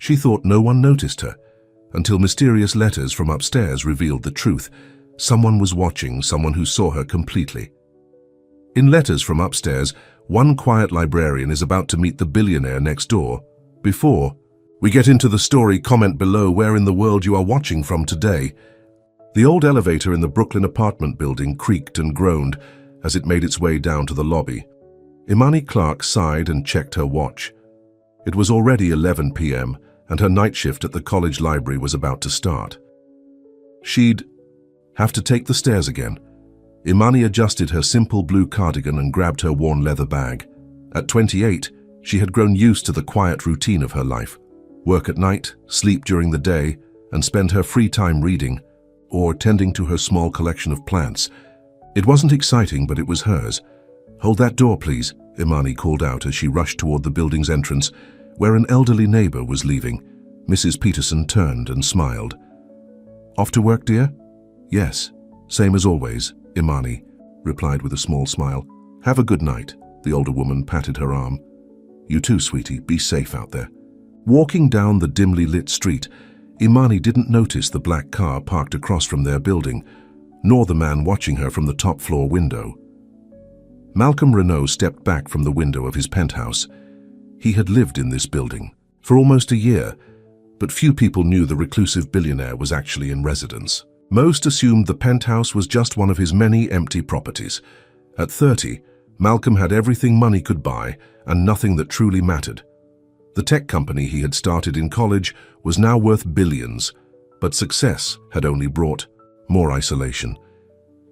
She thought no one noticed her, until mysterious letters from upstairs revealed the truth. Someone was watching, someone who saw her completely. In letters from upstairs, one quiet librarian is about to meet the billionaire next door. Before we get into the story, comment below where in the world you are watching from today. The old elevator in the Brooklyn apartment building creaked and groaned as it made its way down to the lobby. Imani Clark sighed and checked her watch. It was already 11 p.m. and her night shift at the college library was about to start. She'd have to take the stairs again. Imani adjusted her simple blue cardigan and grabbed her worn leather bag. At 28, she had grown used to the quiet routine of her life. Work at night, sleep during the day, and spend her free time reading or tending to her small collection of plants. It wasn't exciting, but it was hers. "Hold that door, please," Imani called out as she rushed toward the building's entrance, where an elderly neighbor was leaving. Mrs. Peterson turned and smiled. "Off to work, dear?" "Yes, same as always," Imani replied with a small smile. "Have a good night." The older woman patted her arm. "You too, sweetie. Be safe out there." Walking down the dimly lit street, Imani didn't notice the black car parked across from their building, nor the man watching her from the top floor window. Malcolm Renault stepped back from the window of his penthouse. He had lived in this building for almost a year, but few people knew the reclusive billionaire was actually in residence. Most assumed the penthouse was just one of his many empty properties. At 30, Malcolm had everything money could buy and nothing that truly mattered. The tech company he had started in college was now worth billions, but success had only brought more isolation.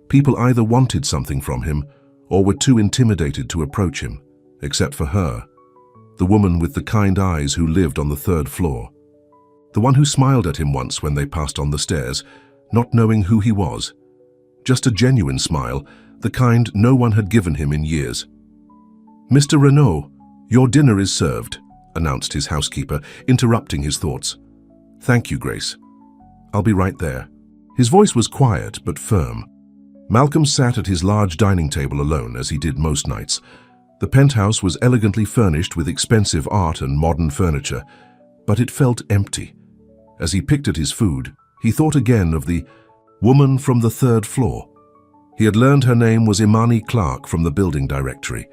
People either wanted something from him or were too intimidated to approach him, except for her, the woman with the kind eyes who lived on the third floor. The one who smiled at him once when they passed on the stairs, not knowing who he was. Just a genuine smile, the kind no one had given him in years. "Mr. Renault, your dinner is served," announced his housekeeper, interrupting his thoughts. "Thank you, Grace. I'll be right there." His voice was quiet but firm. Malcolm sat at his large dining table alone, as he did most nights. The penthouse was elegantly furnished with expensive art and modern furniture, but it felt empty. As he picked at his food, he thought again of the woman from the third floor. He had learned her name was Imani Clark from the building directory.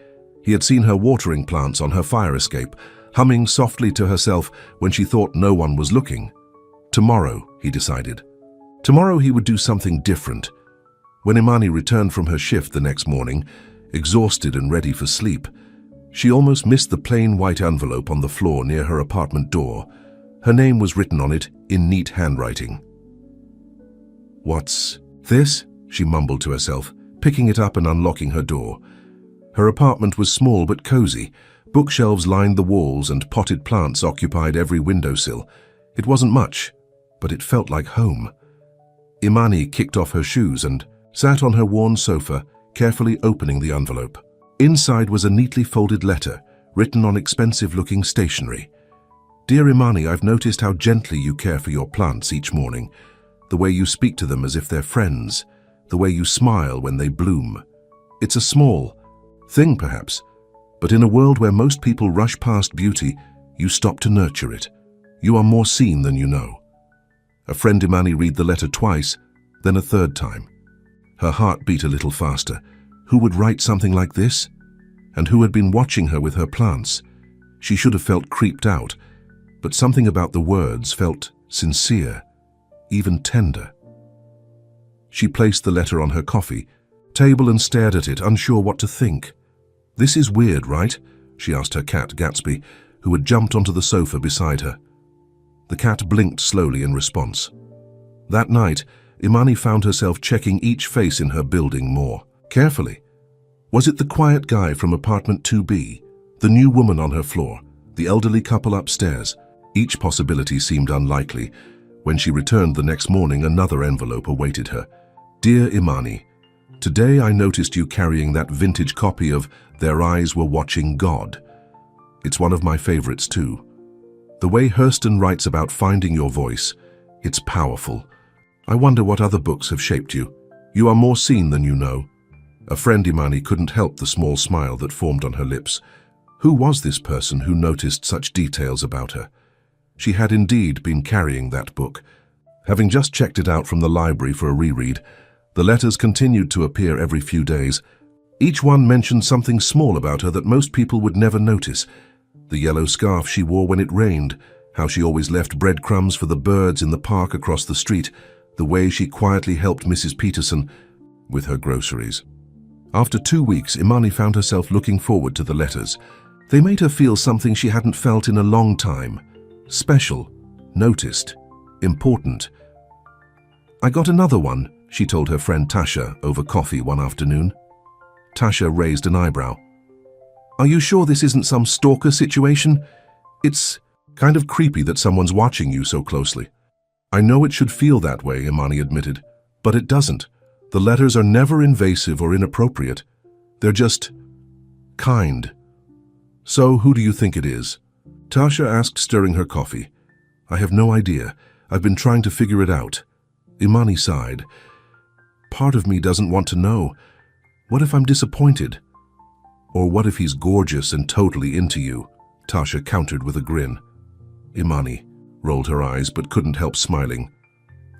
He had seen her watering plants on her fire escape, humming softly to herself when she thought no one was looking. Tomorrow, he decided. Tomorrow he would do something different. When Imani returned from her shift the next morning, exhausted and ready for sleep, she almost missed the plain white envelope on the floor near her apartment door. Her name was written on it in neat handwriting. "What's this?" she mumbled to herself, picking it up and unlocking her door. Her apartment was small but cozy. Bookshelves lined the walls and potted plants occupied every windowsill. It wasn't much, but it felt like home. Imani kicked off her shoes and sat on her worn sofa, carefully opening the envelope. Inside was a neatly folded letter, written on expensive-looking stationery. "Dear Imani, I've noticed how gently you care for your plants each morning, the way you speak to them as if they're friends, the way you smile when they bloom. It's a small thing, perhaps, but in a world where most people rush past beauty, you stop to nurture it. You are more seen than you know." A friend Imani read the letter twice, then a third time. Her heart beat a little faster. Who would write something like this? And who had been watching her with her plants? She should have felt creeped out, but something about the words felt sincere, even tender. She placed the letter on her coffee table and stared at it, unsure what to think. "This is weird, right?" she asked her cat, Gatsby, who had jumped onto the sofa beside her. The cat blinked slowly in response. That night, Imani found herself checking each face in her building more carefully. Was it the quiet guy from apartment 2B, the new woman on her floor, the elderly couple upstairs? Each possibility seemed unlikely. When she returned the next morning, another envelope awaited her. "Dear Imani, today I noticed you carrying that vintage copy of Their Eyes Were Watching God. It's one of my favorites too. The way Hurston writes about finding your voice, it's powerful. I wonder what other books have shaped you. You are more seen than you know." A friend Imani couldn't help the small smile that formed on her lips. Who was this person who noticed such details about her? She had indeed been carrying that book. Having just checked it out from the library for a reread, the letters continued to appear every few days. Each one mentioned something small about her that most people would never notice. The yellow scarf she wore when it rained, how she always left breadcrumbs for the birds in the park across the street, the way she quietly helped Mrs. Peterson with her groceries. After 2 weeks, Imani found herself looking forward to the letters. They made her feel something she hadn't felt in a long time. Special, noticed, important. "I got another one," she told her friend Tasha over coffee one afternoon. Tasha raised an eyebrow. "Are you sure this isn't some stalker situation? It's kind of creepy that someone's watching you so closely." "I know it should feel that way," Imani admitted, "but it doesn't. The letters are never invasive or inappropriate. They're just kind." "So, who do you think it is?" Tasha asked, stirring her coffee. "I have no idea. I've been trying to figure it out." Imani sighed. "Part of me doesn't want to know. What if I'm disappointed? Or what if he's gorgeous and totally into you?" Tasha countered with a grin. Imani rolled her eyes but couldn't help smiling.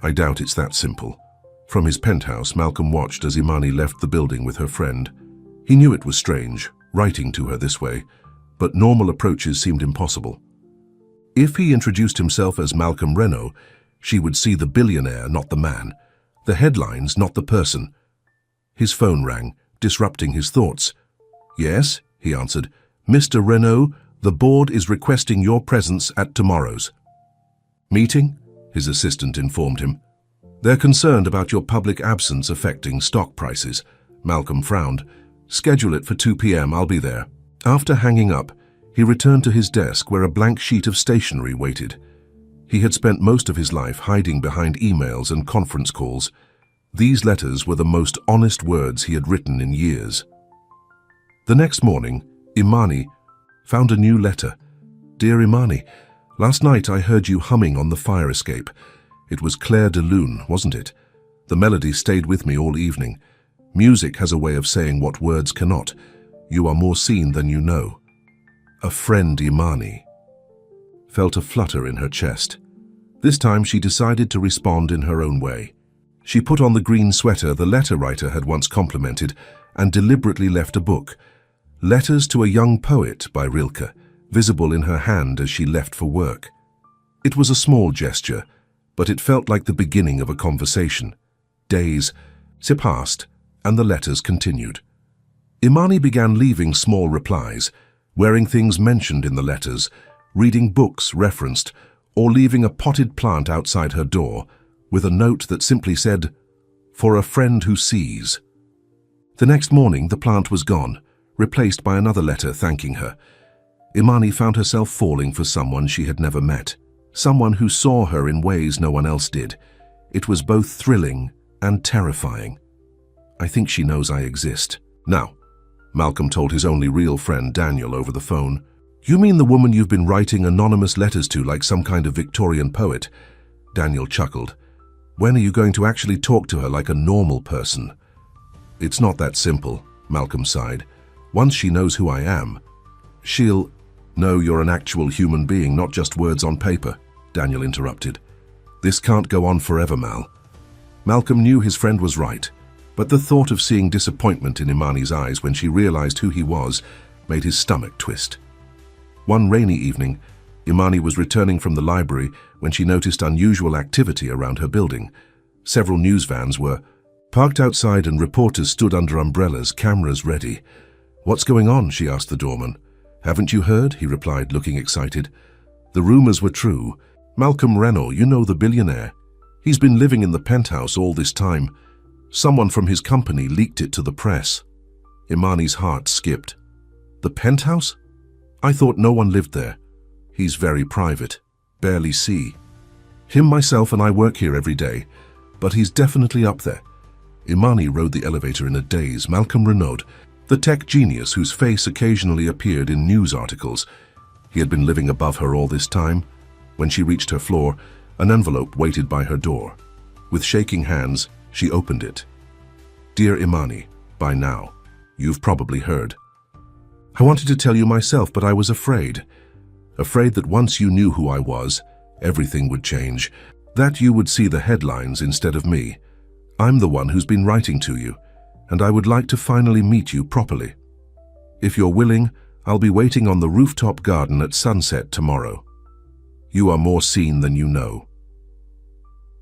"I doubt it's that simple." From his penthouse, Malcolm watched as Imani left the building with her friend. He knew it was strange, writing to her this way, but normal approaches seemed impossible. If he introduced himself as Malcolm Renault, she would see the billionaire, not the man, the headlines, not the person. His phone rang, disrupting his thoughts. "Yes," he answered. "Mr. Renault, the board is requesting your presence at tomorrow's meeting," his assistant informed him. "They're concerned about your public absence affecting stock prices." Malcolm frowned. "Schedule it for 2 p.m. I'll be there." After hanging up, he returned to his desk where a blank sheet of stationery waited. He had spent most of his life hiding behind emails and conference calls. These letters were the most honest words he had written in years. The next morning, Imani found a new letter. "Dear Imani, last night I heard you humming on the fire escape. It was Claire de Lune, wasn't it? The melody stayed with me all evening. Music has a way of saying what words cannot. You are more seen than you know. A friend, Imani." Felt a flutter in her chest. This time she decided to respond in her own way. She put on the green sweater the letter writer had once complimented and deliberately left a book, Letters to a Young Poet by Rilke, visible in her hand as she left for work. It was a small gesture, but it felt like the beginning of a conversation. Days passed, and the letters continued. Imani began leaving small replies, wearing things mentioned in the letters, reading books referenced, or leaving a potted plant outside her door, with a note that simply said, "For a friend who sees." The next morning, the plant was gone, replaced by another letter thanking her. Imani found herself falling for someone she had never met, someone who saw her in ways no one else did. It was both thrilling and terrifying. "I think she knows I exist." "Now," Malcolm told his only real friend Daniel over the phone. "You mean the woman you've been writing anonymous letters to like some kind of Victorian poet?" Daniel chuckled. "When are you going to actually talk to her like a normal person?" "It's not that simple," Malcolm sighed. "Once she knows who I am, she'll—" "No, you're an actual human being, not just words on paper," Daniel interrupted. "This can't go on forever, Mal." Malcolm knew his friend was right, but the thought of seeing disappointment in Imani's eyes when she realized who he was made his stomach twist. One rainy evening, Imani was returning from the library when she noticed unusual activity around her building. Several news vans were parked outside and reporters stood under umbrellas, cameras ready. "What's going on?" she asked the doorman. "Haven't you heard?" he replied, looking excited. "The rumors were true. Malcolm Renault, you know, the billionaire. He's been living in the penthouse all this time. Someone from his company leaked it to the press." Imani's heart skipped. "The penthouse? I thought no one lived there." "He's very private. Barely see him. Myself and I work here every day, but he's definitely up there." Imani rode the elevator in a daze. Malcolm Renault, the tech genius whose face occasionally appeared in news articles. He had been living above her all this time. When she reached her floor, an envelope waited by her door. With shaking hands, she opened it. "Dear Imani, by now, you've probably heard. I wanted to tell you myself, but I was afraid. Afraid that once you knew who I was, everything would change. That you would see the headlines instead of me. I'm the one who's been writing to you, and I would like to finally meet you properly. If you're willing, I'll be waiting on the rooftop garden at sunset tomorrow. You are more seen than you know.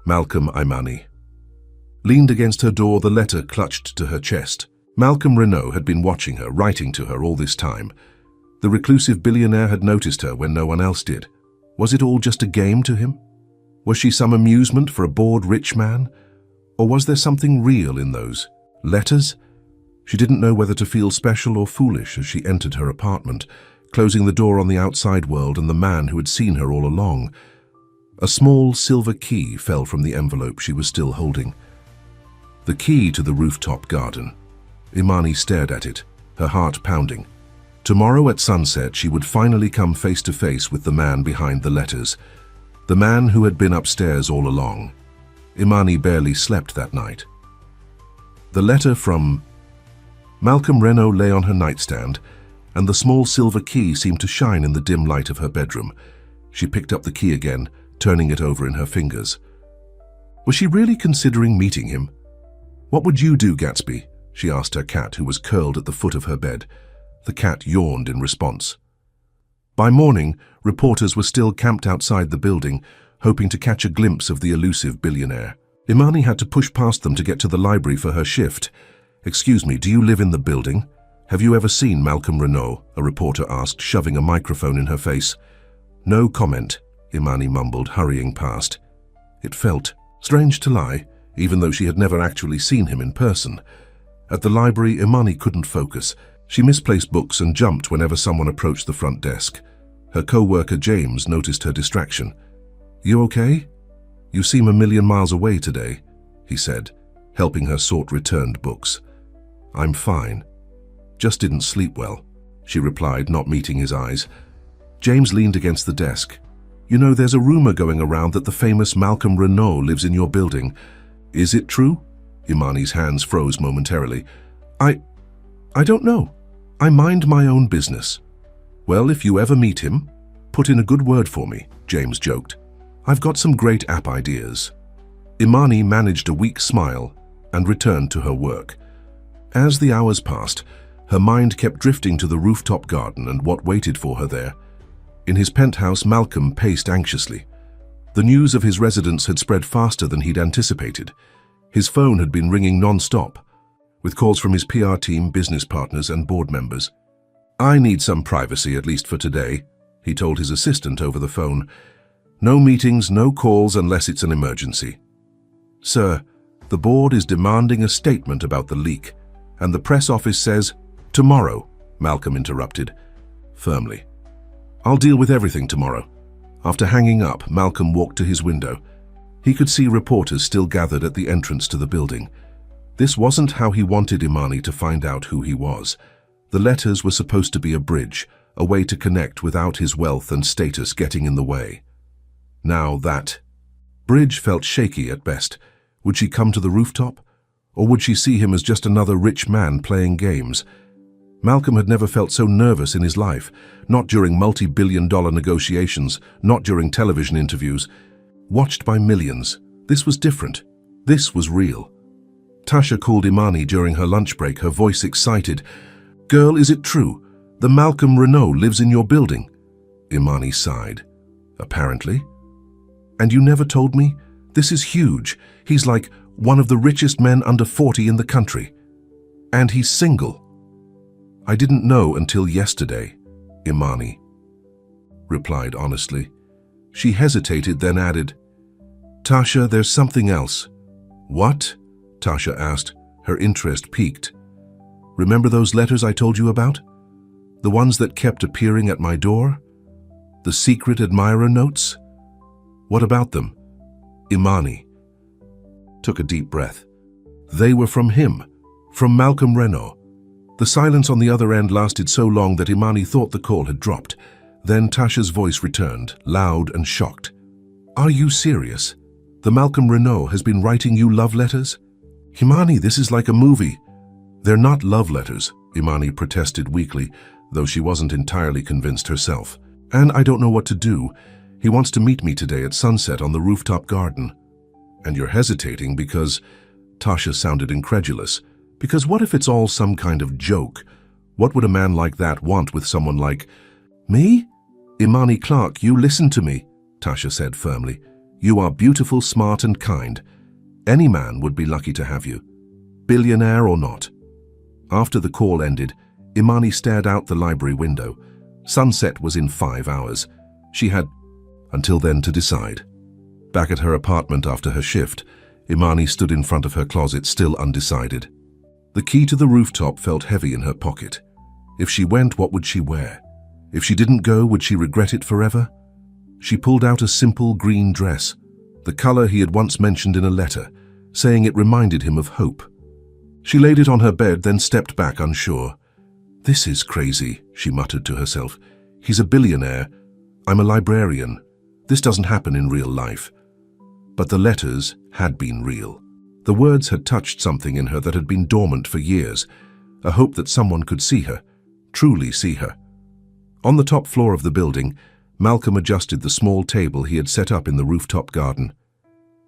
Malcolm Imani. Leaned against her door, the letter clutched to her chest. Malcolm Renault had been watching her, writing to her all this time. The reclusive billionaire had noticed her when no one else did. Was it all just a game to him? Was she some amusement for a bored rich man? Or was there something real in those letters? She didn't know whether to feel special or foolish as she entered her apartment, closing the door on the outside world and the man who had seen her all along. A small silver key fell from the envelope she was still holding. The key to the rooftop garden. Imani stared at it, her heart pounding. Tomorrow at sunset she would finally come face to face with the man behind the letters, the man who had been upstairs all along. Imani barely slept that night. The letter from Malcolm Renault lay on her nightstand, and the small silver key seemed to shine in the dim light of her bedroom. She picked up the key again, turning it over in her fingers. Was she really considering meeting him? "What would you do, Gatsby?" she asked her cat, who was curled at the foot of her bed. The cat yawned in response. By morning, reporters were still camped outside the building, hoping to catch a glimpse of the elusive billionaire. Imani had to push past them to get to the library for her shift. "Excuse me, do you live in the building? Have you ever seen Malcolm Renault?" a reporter asked, shoving a microphone in her face. "No comment," Imani mumbled, hurrying past. It felt strange to lie, even though she had never actually seen him in person. At the library, Imani couldn't focus. She misplaced books and jumped whenever someone approached the front desk. Her co-worker James noticed her distraction. "You okay? You seem a million miles away today," he said, helping her sort returned books. "I'm fine. Just didn't sleep well," she replied, not meeting his eyes. James leaned against the desk. "You know, there's a rumor going around that the famous Malcolm Renault lives in your building. Is it true?" Imani's hands froze momentarily. I don't know. I mind my own business." "Well, if you ever meet him, put in a good word for me," James joked. "I've got some great app ideas." Imani managed a weak smile and returned to her work. As the hours passed, her mind kept drifting to the rooftop garden and what waited for her there. In his penthouse, Malcolm paced anxiously. The news of his residence had spread faster than he'd anticipated. His phone had been ringing non-stop, with calls from his PR team, business partners, and board members. "I need some privacy, at least for today," he told his assistant over the phone. "No meetings, no calls unless it's an emergency." "Sir, the board is demanding a statement about the leak, and the press office says, 'Tomorrow,'" Malcolm interrupted, firmly. "I'll deal with everything tomorrow." After hanging up, Malcolm walked to his window. He could see reporters still gathered at the entrance to the building. This wasn't how he wanted Imani to find out who he was. The letters were supposed to be a bridge, a way to connect without his wealth and status getting in the way. Now that bridge felt shaky at best. Would she come to the rooftop? Or would she see him as just another rich man playing games? Malcolm had never felt so nervous in his life, not during multi-billion-dollar negotiations, not during television interviews. Watched by millions. This was different. This was real. Tasha called Imani during her lunch break, her voice excited. "Girl, is it true? The Malcolm Renault lives in your building?" Imani sighed. "Apparently." "And you never told me? This is huge. He's like one of the richest men under 40 in the country. And he's single." "I didn't know until yesterday," Imani replied honestly. She hesitated, then added, "Tasha, there's something else." "What?" Tasha asked, her interest piqued. "Remember those letters I told you about? The ones that kept appearing at my door? The secret admirer notes? What about them?" Imani took a deep breath. They were from him, from Malcolm Renault. The silence on the other end lasted so long that Imani thought the call had dropped. Then Tasha's voice returned, loud and shocked. "Are you serious? The Malcolm Renault has been writing you love letters?" "Imani, this is like a movie." "They're not love letters," Imani protested weakly, though she wasn't entirely convinced herself. "And I don't know what to do. He wants to meet me today at sunset on the rooftop garden. And you're hesitating because... Tasha sounded incredulous. Because what if it's all some kind of joke? What would a man like that want with someone like... Me? Imani Clark, you listen to me, Tasha said firmly. You are beautiful, smart and kind. Any man would be lucky to have you. Billionaire or not. After the call ended, Imani stared out the library window. Sunset was in 5 hours. She had until then to decide. Back at her apartment after her shift, Imani stood in front of her closet, still undecided. The key to the rooftop felt heavy in her pocket. If she went, what would she wear? If she didn't go, would she regret it forever? She pulled out a simple green dress, the color he had once mentioned in a letter, saying it reminded him of hope. She laid it on her bed, then stepped back unsure. This is crazy, she muttered to herself. He's a billionaire. I'm a librarian. This doesn't happen in real life. But the letters had been real. The words had touched something in her that had been dormant for years, a hope that someone could see her, truly see her. On the top floor of the building, Malcolm adjusted the small table he had set up in the rooftop garden.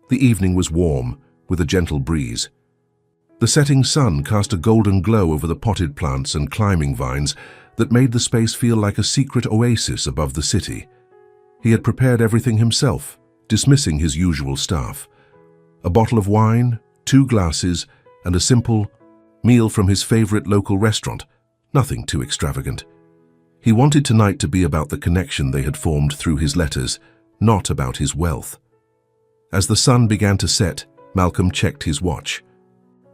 The evening was warm, with a gentle breeze. The setting sun cast a golden glow over the potted plants and climbing vines that made the space feel like a secret oasis above the city. He had prepared everything himself, dismissing his usual staff. A bottle of wine, 2 glasses, and a simple meal from his favorite local restaurant, nothing too extravagant. He wanted tonight to be about the connection they had formed through his letters, not about his wealth. As the sun began to set, Malcolm checked his watch.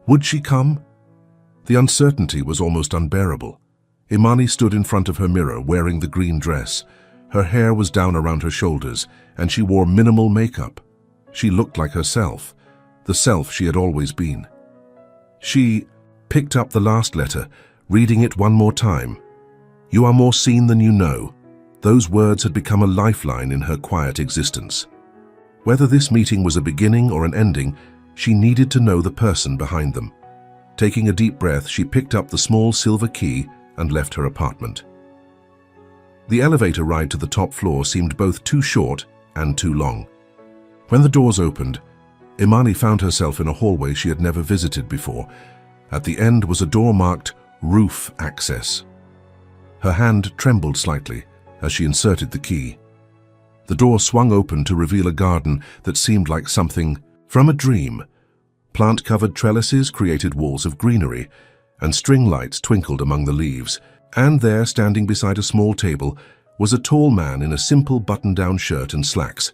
Would she come? The uncertainty was almost unbearable. Imani stood in front of her mirror wearing the green dress. Her hair was down around her shoulders, and she wore minimal makeup. She looked like herself, the self she had always been. She picked up the last letter, reading it one more time. You are more seen than you know. Those words had become a lifeline in her quiet existence. Whether this meeting was a beginning or an ending, she needed to know the person behind them. Taking a deep breath, she picked up the small silver key and left her apartment. The elevator ride to the top floor seemed both too short and too long. When the doors opened, Imani found herself in a hallway she had never visited before. At the end was a door marked Roof Access. Her hand trembled slightly as she inserted the key. The door swung open to reveal a garden that seemed like something from a dream. Plant-covered trellises created walls of greenery, and string lights twinkled among the leaves. And there, standing beside a small table, was a tall man in a simple button-down shirt and slacks.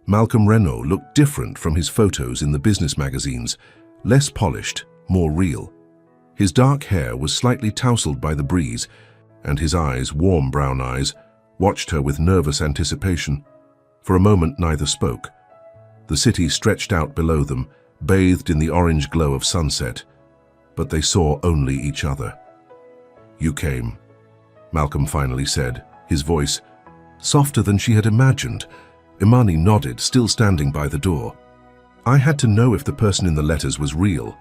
Malcolm Renault looked different from his photos in the business magazines, less polished, more real. His dark hair was slightly tousled by the breeze, and his eyes, warm brown eyes, watched her with nervous anticipation. For a moment neither spoke. The city stretched out below them, bathed in the orange glow of sunset, but they saw only each other. You came, Malcolm finally said, his voice softer than she had imagined. Imani nodded, still standing by the door. I had to know if the person in the letters was real.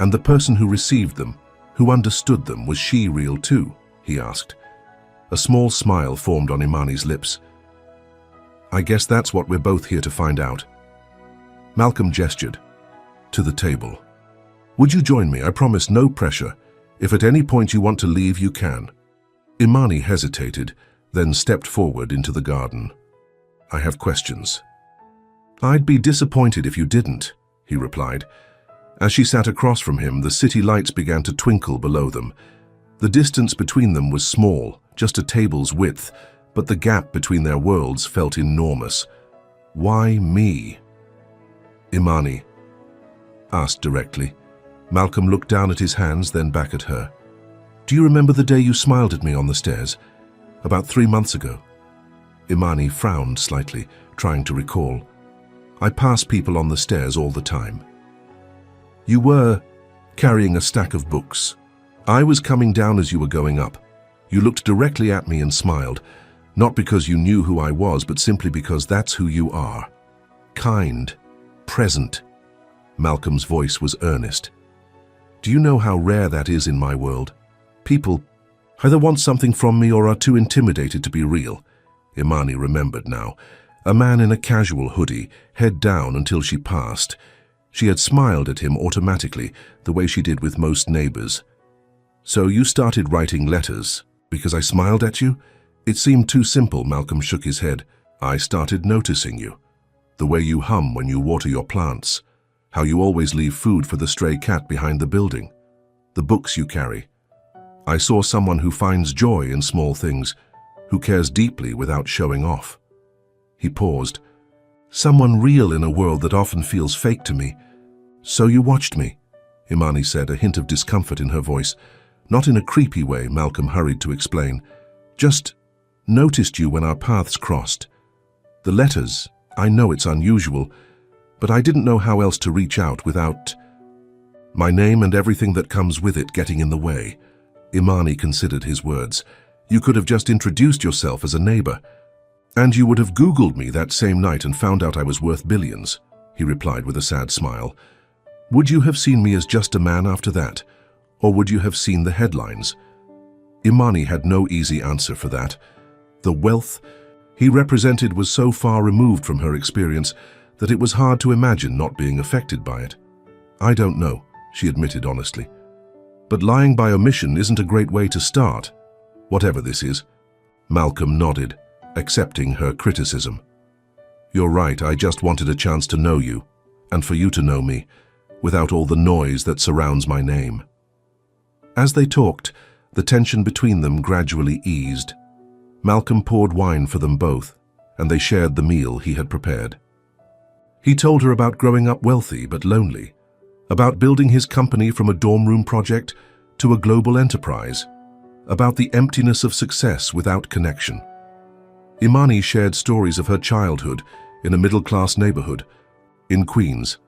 And the person who received them, who understood them, was she real too? He asked. A small smile formed on Imani's lips. I guess that's what we're both here to find out. Malcolm gestured to the table. Would you join me? I promise no pressure. If at any point you want to leave, you can. Imani hesitated, then stepped forward into the garden. I have questions. I'd be disappointed if you didn't, he replied. As she sat across from him, the city lights began to twinkle below them. The distance between them was small, just a table's width, but the gap between their worlds felt enormous. Why me? Imani asked directly. Malcolm looked down at his hands, then back at her. Do you remember the day you smiled at me on the stairs? About 3 months ago. Imani frowned slightly, trying to recall. I pass people on the stairs all the time. You were carrying a stack of books. I was coming down as you were going up. You looked directly at me and smiled, not because you knew who I was, but simply because that's who you are. Kind, present. Malcolm's voice was earnest. Do you know how rare that is in my world? People either want something from me or are too intimidated to be real. Imani remembered now. A man in a casual hoodie, head down until she passed. She had smiled at him automatically, the way she did with most neighbors. "So you started writing letters because I smiled at you?" It seemed too simple. Malcolm shook his head. "I started noticing you. The way you hum when you water your plants. How you always leave food for the stray cat behind the building. The books you carry. I saw someone who finds joy in small things, who cares deeply without showing off." He paused. "Someone real in a world that often feels fake to me. So you watched me," Imani said, a hint of discomfort in her voice. "Not in a creepy way," Malcolm hurried to explain. "Just noticed you when our paths crossed. The letters, I know it's unusual, but I didn't know how else to reach out without my name and everything that comes with it getting in the way." Imani considered his words. "You could have just introduced yourself as a neighbor. And you would have Googled me that same night and found out I was worth billions," he replied with a sad smile. "Would you have seen me as just a man after that? Or would you have seen the headlines?" Imani had no easy answer for that. The wealth he represented was so far removed from her experience that it was hard to imagine not being affected by it. "I don't know," she admitted honestly. "But lying by omission isn't a great way to start, whatever this is." Malcolm nodded, accepting her criticism. "You're right, I just wanted a chance to know you, and for you to know me, without all the noise that surrounds my name." As they talked, the tension between them gradually eased. Malcolm poured wine for them both, and they shared the meal he had prepared. He told her about growing up wealthy but lonely, about building his company from a dorm room project to a global enterprise, about the emptiness of success without connection. Imani shared stories of her childhood in a middle-class neighborhood in Queens,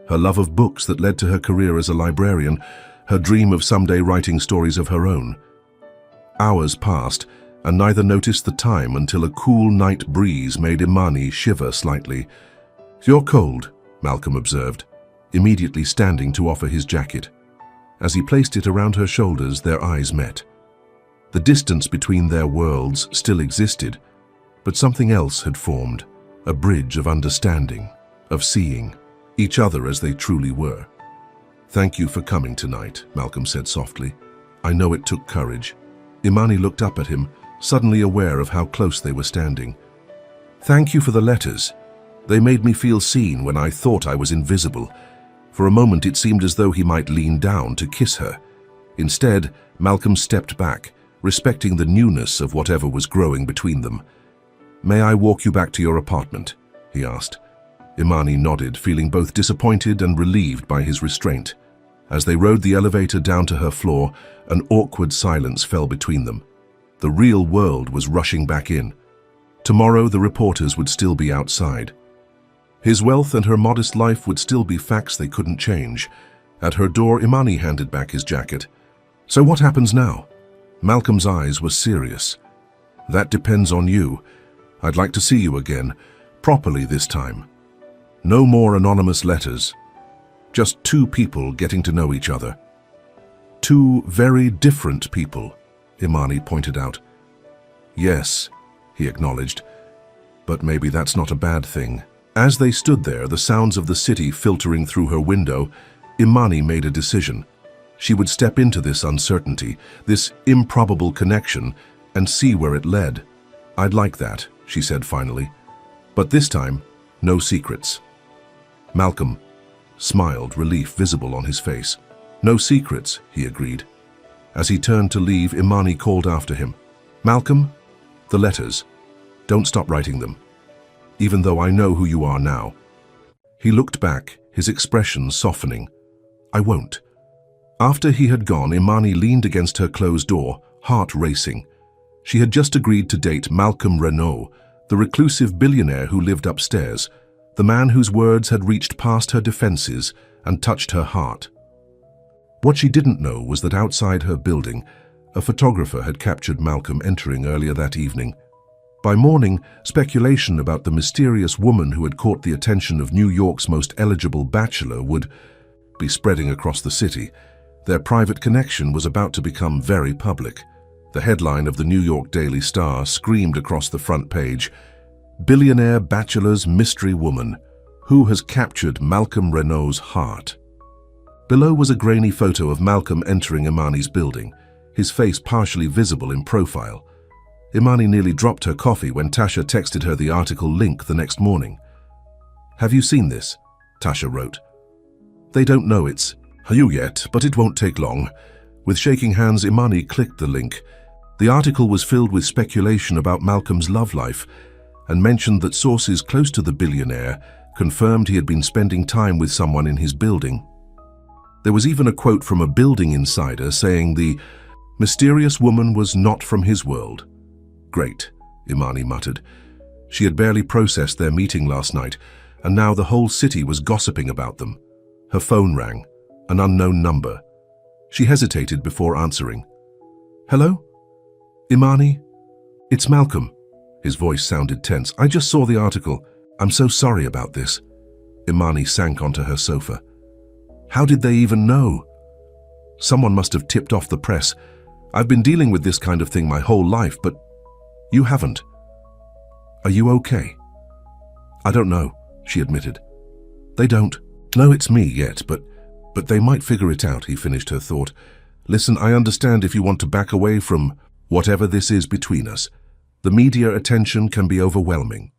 her love of books that led to her career as a librarian, her dream of someday writing stories of her own. Hours passed, and neither noticed the time until a cool night breeze made Imani shiver slightly. "You're cold," Malcolm observed, immediately standing to offer his jacket. As he placed it around her shoulders, their eyes met. The distance between their worlds still existed, but something else had formed, a bridge of understanding, of seeing each other as they truly were. "Thank you for coming tonight," Malcolm said softly. "I know it took courage." Imani looked up at him, suddenly aware of how close they were standing. "Thank you for the letters. They made me feel seen when I thought I was invisible." For a moment it seemed as though he might lean down to kiss her. Instead, Malcolm stepped back, respecting the newness of whatever was growing between them. "May I walk you back to your apartment?" he asked. Imani nodded, feeling both disappointed and relieved by his restraint. As they rode the elevator down to her floor, an awkward silence fell between them. The real world was rushing back in. Tomorrow the reporters would still be outside. His wealth and her modest life would still be facts they couldn't change. At her door, Imani handed back his jacket. "So what happens now?" Malcolm's eyes were serious. "That depends on you. I'd like to see you again, properly this time. No more anonymous letters. Just two people getting to know each other." "Two very different people," Imani pointed out. "Yes," he acknowledged, "but maybe that's not a bad thing." As they stood there, the sounds of the city filtering through her window, Imani made a decision. She would step into this uncertainty, this improbable connection, and see where it led. "I'd like that," she said finally. "But this time, no secrets." Malcolm smiled, relief visible on his face. "No secrets," he agreed. As he turned to leave, Imani called after him. "Malcolm, the letters. Don't stop writing them, even though I know who you are now." He looked back, his expression softening. "I won't." After he had gone, Imani leaned against her closed door, heart racing. She had just agreed to date Malcolm Renault, the reclusive billionaire who lived upstairs, the man whose words had reached past her defenses and touched her heart. What she didn't know was that outside her building, a photographer had captured Malcolm entering earlier that evening. By morning, speculation about the mysterious woman who had caught the attention of New York's most eligible bachelor would be spreading across the city. Their private connection was about to become very public. The headline of the New York Daily Star screamed across the front page, "Billionaire Bachelor's Mystery Woman. Who has captured Malcolm Renault's heart?" Below was a grainy photo of Malcolm entering Imani's building, his face partially visible in profile. Imani nearly dropped her coffee when Tasha texted her the article link the next morning. "Have you seen this?" Tasha wrote. "They don't know it's you yet, but it won't take long." With shaking hands, Imani clicked the link. The article was filled with speculation about Malcolm's love life and mentioned that sources close to the billionaire confirmed he had been spending time with someone in his building. There was even a quote from a building insider saying the mysterious woman was not from his world. "Great," Imani muttered. She had barely processed their meeting last night, and now the whole city was gossiping about them. Her phone rang, an unknown number. She hesitated before answering. "Hello? Imani? It's Malcolm." His voice sounded tense. "I just saw the article. I'm so sorry about this." Imani sank onto her sofa. How did they even know? Someone must have tipped off the press. I've been dealing with this kind of thing my whole life, but you haven't. Are you okay? I don't know, she admitted. They don't know it's me yet, but they might figure it out, he finished her thought. Listen, I understand if you want to back away from whatever this is between us. The media attention can be overwhelming.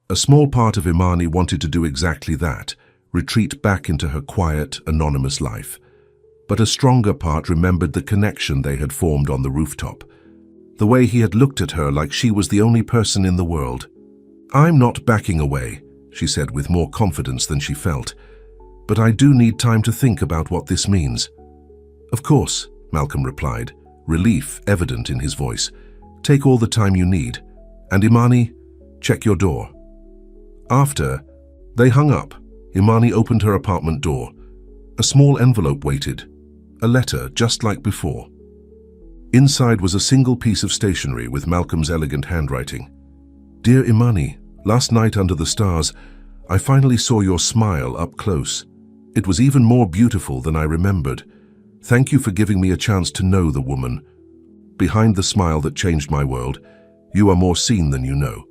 A small part of Imani wanted to do exactly that, retreat back into her quiet, anonymous life. But a stronger part remembered the connection they had formed on the rooftop. The way he had looked at her like she was the only person in the world. I'm not backing away, she said with more confidence than she felt. But I do need time to think about what this means. Of course, Malcolm replied, relief evident in his voice. Take all the time you need. And Imani, check your door. After they hung up, Imani opened her apartment door. A small envelope waited. A letter, just like before. Inside was a single piece of stationery with Malcolm's elegant handwriting. Dear Imani, last night under the stars, I finally saw your smile up close. It was even more beautiful than I remembered. Thank you for giving me a chance to know the woman. Behind the smile that changed my world, you are more seen than you know.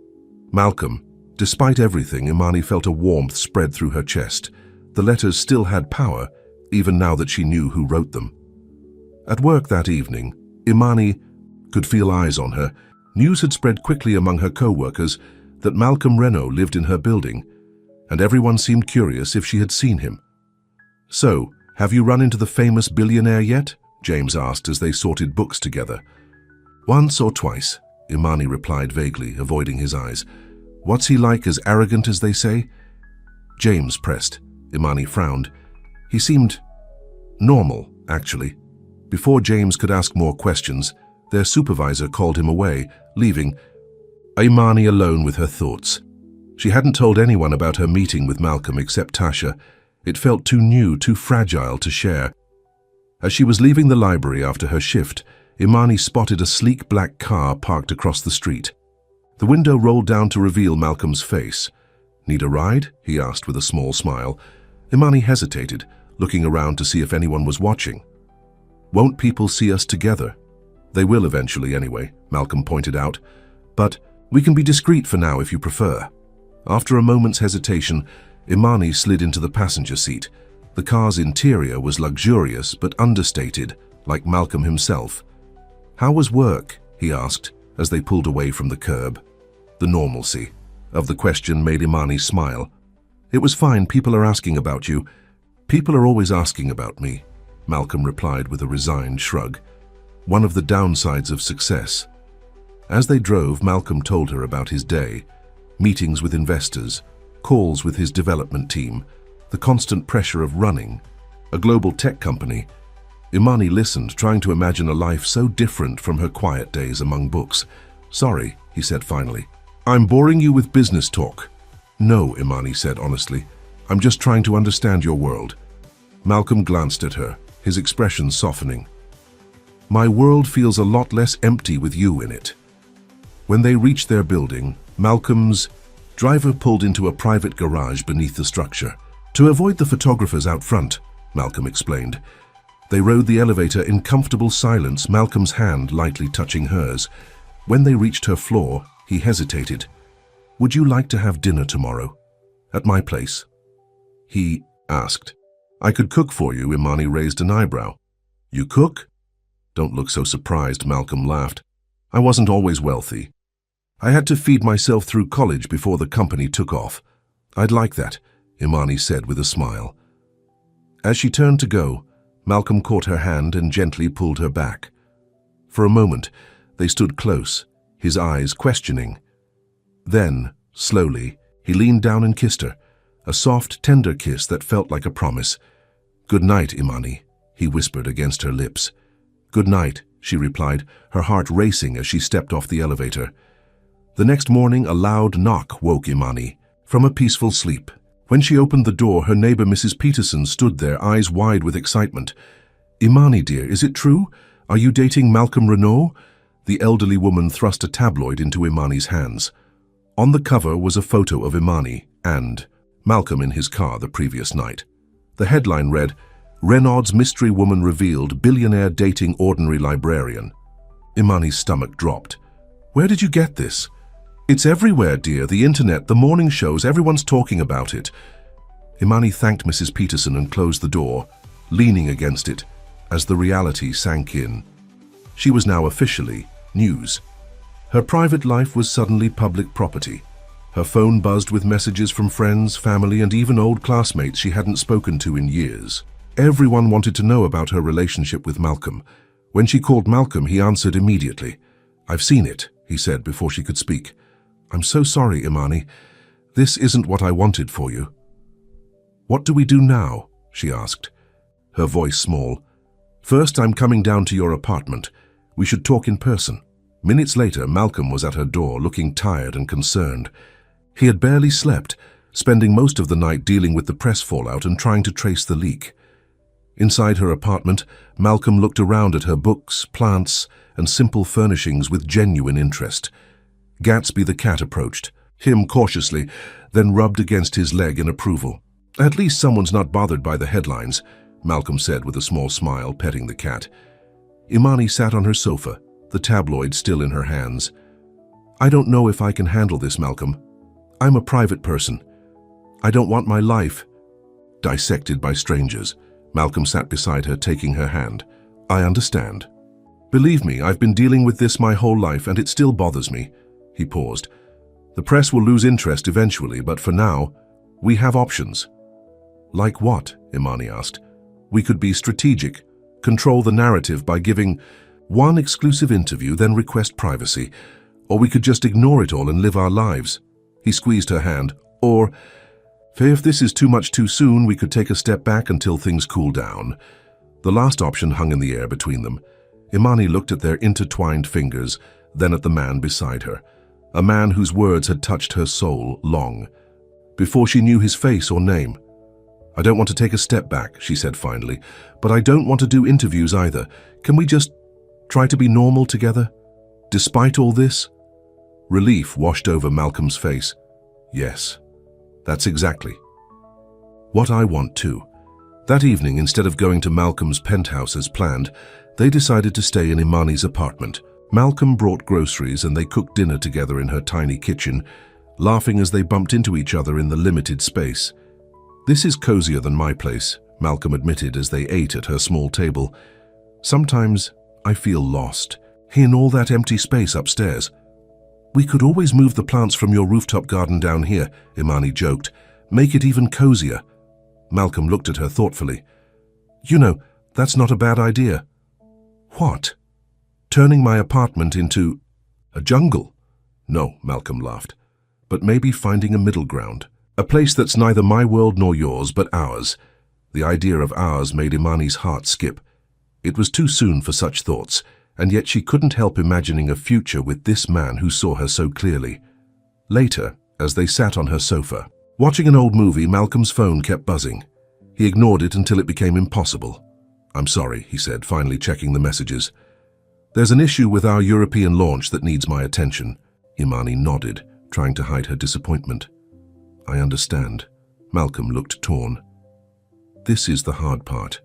Malcolm. Despite everything, Imani felt a warmth spread through her chest. The letters still had power, even now that she knew who wrote them. At work that evening, Imani could feel eyes on her. News had spread quickly among her co-workers that Malcolm Renault lived in her building, and everyone seemed curious if she had seen him. So, have you run into the famous billionaire yet? James asked as they sorted books together. Once or twice, Imani replied vaguely, avoiding his eyes. What's he like, as arrogant as they say? James pressed. Imani frowned. He seemed normal, actually. Before James could ask more questions, their supervisor called him away, leaving Imani alone with her thoughts. She hadn't told anyone about her meeting with Malcolm except Tasha. It felt too new, too fragile to share. As she was leaving the library after her shift, Imani spotted a sleek black car parked across the street. The window rolled down to reveal Malcolm's face. Need a ride? He asked with a small smile. Imani hesitated, looking around to see if anyone was watching. Won't people see us together? They will eventually anyway, Malcolm pointed out. But we can be discreet for now if you prefer. After a moment's hesitation, Imani slid into the passenger seat. The car's interior was luxurious but understated, like Malcolm himself. How was work? He asked, as they pulled away from the curb. The normalcy of the question made Imani smile. It was fine, people are asking about you. People are always asking about me, Malcolm replied with a resigned shrug. One of the downsides of success. As they drove, Malcolm told her about his day, meetings with investors, calls with his development team, the constant pressure of running, a global tech company. Imani listened, trying to imagine a life so different from her quiet days among books. Sorry, he said finally. I'm boring you with business talk. No, Imani said honestly. I'm just trying to understand your world. Malcolm glanced at her, his expression softening. My world feels a lot less empty with you in it. When they reached their building, Malcolm's driver pulled into a private garage beneath the structure. To avoid the photographers out front, Malcolm explained. They rode the elevator in comfortable silence, Malcolm's hand lightly touching hers. When they reached her floor, he hesitated. "Would you like to have dinner tomorrow? At my place?" He asked. "I could cook for you," Imani raised an eyebrow. "You cook?" "Don't look so surprised," Malcolm laughed. "I wasn't always wealthy. I had to feed myself through college before the company took off." "I'd like that," Imani said with a smile. As she turned to go, Malcolm caught her hand and gently pulled her back. For a moment, they stood close, his eyes questioning. Then, slowly, he leaned down and kissed her, a soft, tender kiss that felt like a promise. "Good night, Imani," he whispered against her lips. "Good night," she replied, her heart racing as she stepped off the elevator. The next morning, a loud knock woke Imani from a peaceful sleep. When she opened the door, her neighbor Mrs. Peterson stood there, eyes wide with excitement. "Imani, dear, is it true? Are you dating Malcolm Renault?" The elderly woman thrust a tabloid into Imani's hands. On the cover was a photo of Imani and Malcolm in his car the previous night. The headline read, "Renaud's mystery woman revealed, billionaire dating ordinary librarian." Imani's stomach dropped. "Where did you get this?" "It's everywhere, dear. The internet, the morning shows, everyone's talking about it." Imani thanked Mrs. Peterson and closed the door, leaning against it, as the reality sank in. She was now officially news. Her private life was suddenly public property. Her phone buzzed with messages from friends, family, and even old classmates she hadn't spoken to in years. Everyone wanted to know about her relationship with Malcolm. When she called Malcolm, he answered immediately. "I've seen it," he said before she could speak. "I'm so sorry, Imani. This isn't what I wanted for you." "What do we do now?" she asked, her voice small. "First, I'm coming down to your apartment. We should talk in person." Minutes later, Malcolm was at her door, looking tired and concerned. He had barely slept, spending most of the night dealing with the press fallout and trying to trace the leak. Inside her apartment, Malcolm looked around at her books, plants, and simple furnishings with genuine interest. Gatsby the cat approached him cautiously, then rubbed against his leg in approval. "At least someone's not bothered by the headlines," Malcolm said with a small smile, petting the cat. Imani sat on her sofa, the tabloid still in her hands. "I don't know if I can handle this, Malcolm. I'm a private person. I don't want my life dissected by strangers." Malcolm sat beside her, taking her hand. "I understand. Believe me, I've been dealing with this my whole life, and it still bothers me." He paused. "The press will lose interest eventually, but for now, we have options." "Like what?" Imani asked. "We could be strategic, control the narrative by giving one exclusive interview, then request privacy. Or we could just ignore it all and live our lives." He squeezed her hand. "Or, if this is too much too soon, we could take a step back until things cool down." The last option hung in the air between them. Imani looked at their intertwined fingers, then at the man beside her. A man whose words had touched her soul long, before she knew his face or name. "I don't want to take a step back," she said finally, "but I don't want to do interviews either. Can we just try to be normal together, despite all this?" Relief washed over Malcolm's face. "Yes, that's exactly what I want too." That evening, instead of going to Malcolm's penthouse as planned, they decided to stay in Imani's apartment. Malcolm brought groceries and they cooked dinner together in her tiny kitchen, laughing as they bumped into each other in the limited space. "This is cozier than my place," Malcolm admitted as they ate at her small table. "Sometimes I feel lost in all that empty space upstairs." "We could always move the plants from your rooftop garden down here," Imani joked. "Make it even cozier." Malcolm looked at her thoughtfully. "You know, that's not a bad idea." "What? Turning my apartment into a jungle?" "No," Malcolm laughed. "But maybe finding a middle ground. A place that's neither my world nor yours, but ours." The idea of ours made Imani's heart skip. It was too soon for such thoughts, and yet she couldn't help imagining a future with this man who saw her so clearly. Later, as they sat on her sofa, watching an old movie, Malcolm's phone kept buzzing. He ignored it until it became impossible. "I'm sorry," he said, finally checking the messages. "There's an issue with our European launch that needs my attention." Imani nodded, trying to hide her disappointment. "I understand." Malcolm looked torn. "This is the hard part.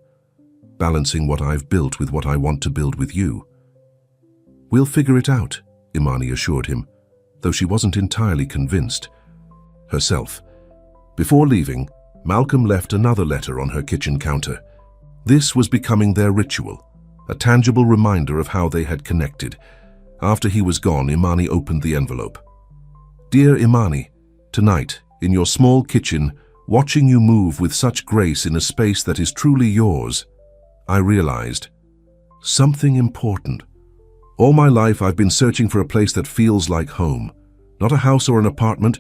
balancing what I've built with what I want to build with you. We'll figure it out, Imani assured him, though she wasn't entirely convinced herself. Before leaving, Malcolm left another letter on her kitchen counter. This was becoming their ritual, a tangible reminder of how they had connected. After he was gone, Imani opened the envelope. Dear Imani, tonight, in your small kitchen, watching you move with such grace in a space that is truly yours, I realized something important. All my life I've been searching for a place that feels like home, not a house or an apartment,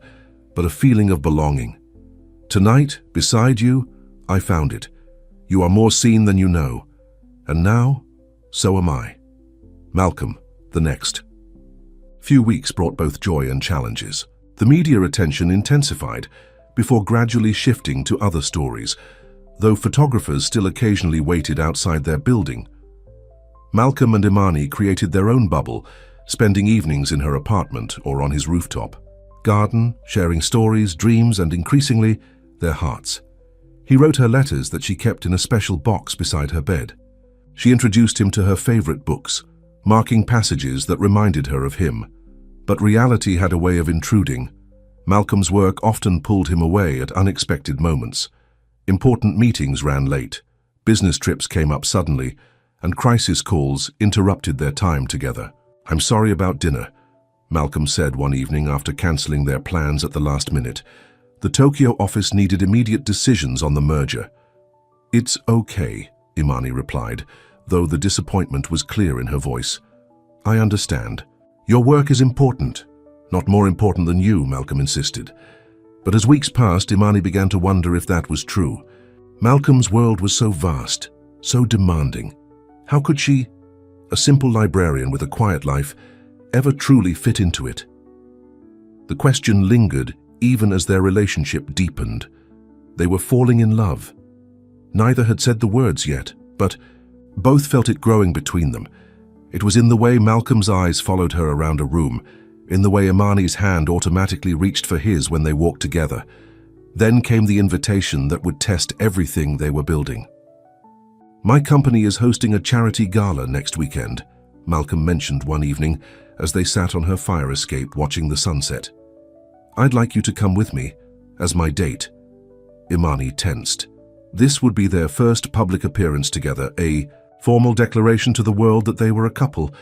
but a feeling of belonging. Tonight, beside you, I found it. You are more seen than you know. And now, so am I. Malcolm, the next. Few weeks brought both joy and challenges. The media attention intensified before gradually shifting to other stories, though photographers still occasionally waited outside their building. Malcolm and Imani created their own bubble, spending evenings in her apartment or on his rooftop. Garden, sharing stories, dreams, and increasingly, their hearts. He wrote her letters that she kept in a special box beside her bed. She introduced him to her favorite books, marking passages that reminded her of him. But reality had a way of intruding. Malcolm's work often pulled him away at unexpected moments. Important meetings ran late, business trips came up suddenly, and crisis calls interrupted their time together. I'm sorry about dinner, Malcolm said one evening after cancelling their plans at the last minute. The Tokyo office needed immediate decisions on the merger. It's okay, Imani replied, though the disappointment was clear in her voice. I understand. Your work is important. Not more important than you, Malcolm insisted. But as weeks passed, Imani began to wonder if that was true. Malcolm's world was so vast, so demanding. How could she, a simple librarian with a quiet life, ever truly fit into it? The question lingered even as their relationship deepened. They were falling in love. Neither had said the words yet, but both felt it growing between them. It was in the way Malcolm's eyes followed her around a room, in the way Imani's hand automatically reached for his when they walked together. Then came the invitation that would test everything they were building. My company is hosting a charity gala next weekend, Malcolm mentioned one evening as they sat on her fire escape watching the sunset. I'd like you to come with me, as my date. Imani tensed. This would be their first public appearance together, a formal declaration to the world that they were a couple.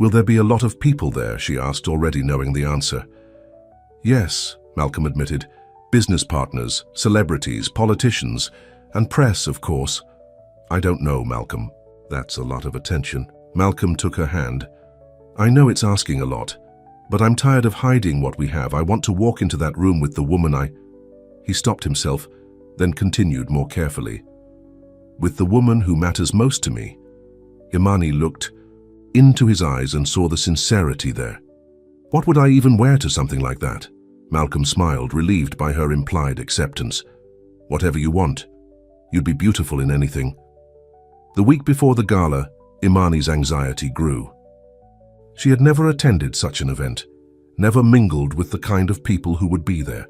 Will there be a lot of people there, she asked, already knowing the answer. Yes, Malcolm admitted. Business partners, celebrities, politicians, and press, of course. I don't know, Malcolm. That's a lot of attention. Malcolm took her hand. I know it's asking a lot, but I'm tired of hiding what we have. I want to walk into that room with the woman He stopped himself, then continued more carefully. With the woman who matters most to me. Imani looked into his eyes and saw the sincerity there. What would I even wear to something like that? Malcolm smiled, relieved by her implied acceptance. Whatever you want. You'd be beautiful in anything. The week before the gala, Imani's anxiety grew. She had never attended such an event, never mingled with the kind of people who would be there.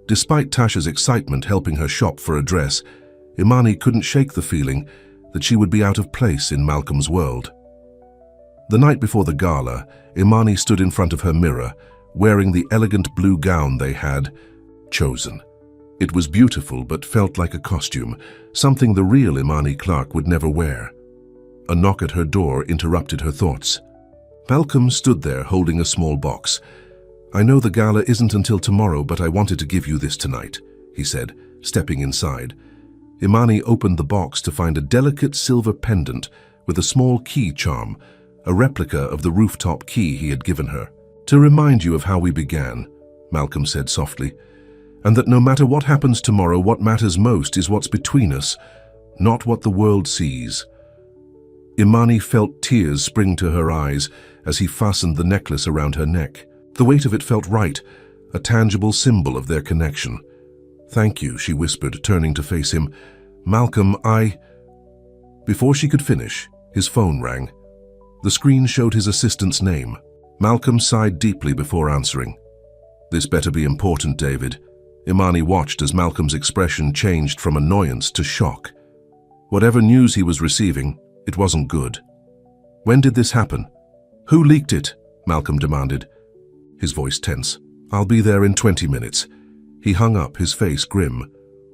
Despite Tasha's excitement helping her shop for a dress, Imani couldn't shake the feeling that she would be out of place in Malcolm's world. The night before the gala, Imani stood in front of her mirror, wearing the elegant blue gown they had chosen. It was beautiful but felt like a costume, something the real Imani Clark would never wear. A knock at her door interrupted her thoughts. Malcolm stood there holding a small box. I know the gala isn't until tomorrow, but I wanted to give you this tonight, he said, stepping inside. Imani opened the box to find a delicate silver pendant with a small key charm, a replica of the rooftop key he had given her. To remind you of how we began, Malcolm said softly, and that no matter what happens tomorrow, what matters most is what's between us, not what the world sees. Imani felt tears spring to her eyes as he fastened the necklace around her neck. The weight of it felt right, a tangible symbol of their connection. Thank you, she whispered, turning to face him. Malcolm, Before she could finish, his phone rang. The screen showed his assistant's name. Malcolm sighed deeply before answering. This better be important, David. Imani watched as Malcolm's expression changed from annoyance to shock. Whatever news he was receiving, it wasn't good. When did this happen? Who leaked it? Malcolm demanded, his voice tense. I'll be there in 20 minutes. He hung up, his face grim.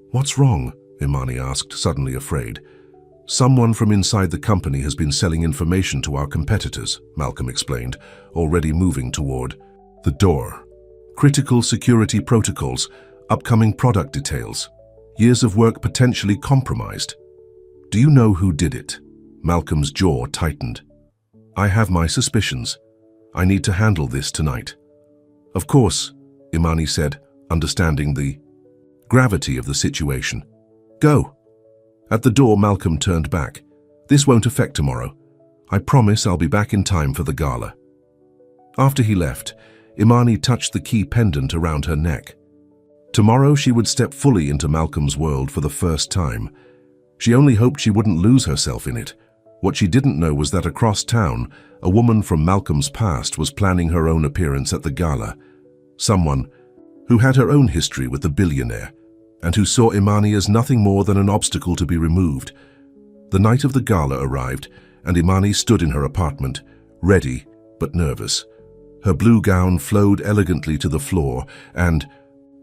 What's wrong? Imani asked, suddenly afraid. Someone from inside the company has been selling information to our competitors, Malcolm explained, already moving toward the door. Critical security protocols, upcoming product details, years of work potentially compromised. Do you know who did it? Malcolm's jaw tightened. I have my suspicions. I need to handle this tonight. Of course, Imani said, understanding the gravity of the situation. Go. At the door, Malcolm turned back. This won't affect tomorrow. I promise I'll be back in time for the gala. After he left, Imani touched the key pendant around her neck. Tomorrow she would step fully into Malcolm's world for the first time. She only hoped she wouldn't lose herself in it. What she didn't know was that across town, a woman from Malcolm's past was planning her own appearance at the gala. Someone who had her own history with the billionaire, and who saw Imani as nothing more than an obstacle to be removed. The night of the gala arrived, and Imani stood in her apartment, ready but nervous. Her blue gown flowed elegantly to the floor, and